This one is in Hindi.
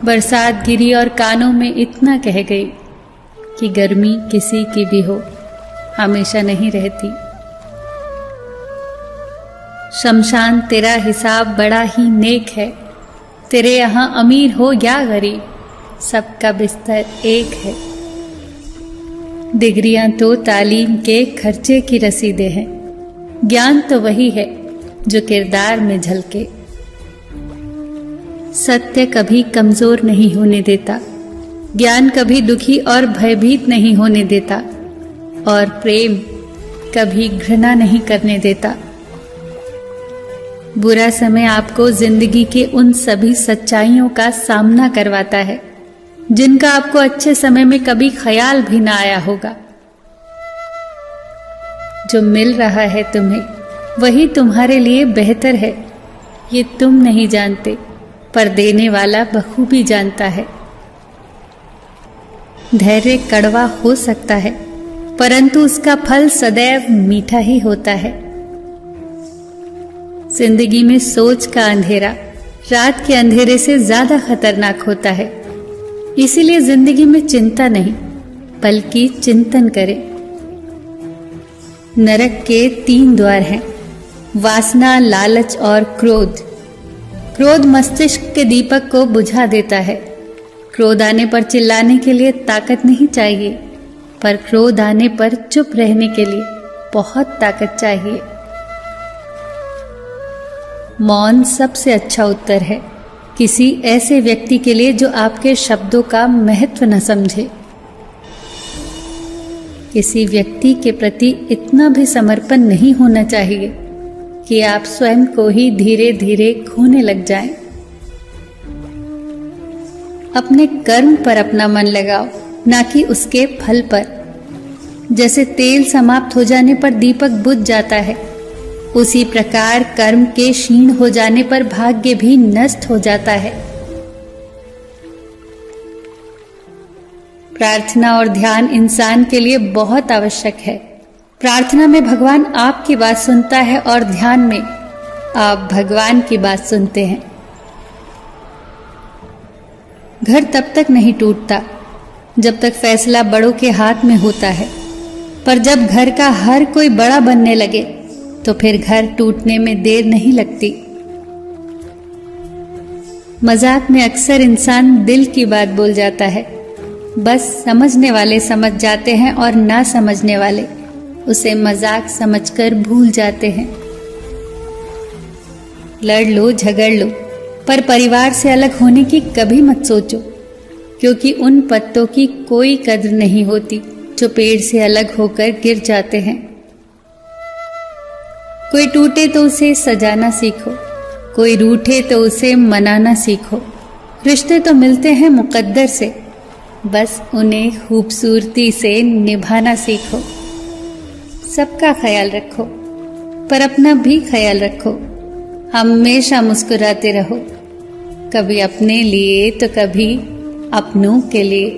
बरसात गिरी और कानों में इतना कह गई कि गर्मी किसी की भी हो, हमेशा नहीं रहती। शमशान तेरा हिसाब बड़ा ही नेक है, तेरे यहाँ अमीर हो या गरीब, सबका बिस्तर एक है। डिग्रियां तो तालीम के खर्चे की रसीदें हैं, ज्ञान तो वही है जो किरदार में झलके। सत्य कभी कमजोर नहीं होने देता, ज्ञान कभी दुखी और भयभीत नहीं होने देता, और प्रेम कभी घृणा नहीं करने देता। बुरा समय आपको जिंदगी के उन सभी सच्चाइयों का सामना करवाता है जिनका आपको अच्छे समय में कभी ख्याल भी ना आया होगा। जो मिल रहा है तुम्हें वही तुम्हारे लिए बेहतर है, ये तुम नहीं जानते, पर देने वाला बखूबी जानता है। धैर्य कड़वा हो सकता है, परंतु उसका फल सदैव मीठा ही होता है। जिंदगी में सोच का अंधेरा रात के अंधेरे से ज्यादा खतरनाक होता है, इसीलिए जिंदगी में चिंता नहीं बल्कि चिंतन करें। नरक के 3 द्वार हैं, वासना, लालच और क्रोध। क्रोध मस्तिष्क के दीपक को बुझा देता है। क्रोध आने पर चिल्लाने के लिए ताकत नहीं चाहिए, पर क्रोध आने पर चुप रहने के लिए बहुत ताकत चाहिए। मौन सबसे अच्छा उत्तर है किसी ऐसे व्यक्ति के लिए जो आपके शब्दों का महत्व न समझे। किसी व्यक्ति के प्रति इतना भी समर्पण नहीं होना चाहिए कि आप स्वयं को ही धीरे धीरे खोने लग जाएं। अपने कर्म पर अपना मन लगाओ, ना कि उसके फल पर। जैसे तेल समाप्त हो जाने पर दीपक बुझ जाता है, उसी प्रकार कर्म के क्षीण हो जाने पर भाग्य भी नष्ट हो जाता है। प्रार्थना और ध्यान इंसान के लिए बहुत आवश्यक है। प्रार्थना में भगवान आपकी बात सुनता है और ध्यान में आप भगवान की बात सुनते हैं। घर तब तक नहीं टूटता जब तक फैसला बड़ों के हाथ में होता है, पर जब घर का हर कोई बड़ा बनने लगे तो फिर घर टूटने में देर नहीं लगती। मजाक में अक्सर इंसान दिल की बात बोल जाता है, बस समझने वाले समझ जाते हैं और ना समझने वाले उसे मजाक समझकर भूल जाते हैं। लड़ लो, झगड़ लो, पर परिवार से अलग होने की कभी मत सोचो, क्योंकि उन पत्तों की कोई कद्र नहीं होती जो पेड़ से अलग होकर गिर जाते हैं। कोई टूटे तो उसे सजाना सीखो, कोई रूठे तो उसे मनाना सीखो। रिश्ते तो मिलते हैं मुकद्दर से, बस उन्हें खूबसूरती से निभाना सीखो। सबका ख्याल रखो, पर अपना भी ख्याल रखो। हमेशा मुस्कुराते रहो, कभी अपने लिए तो कभी अपनों के लिए।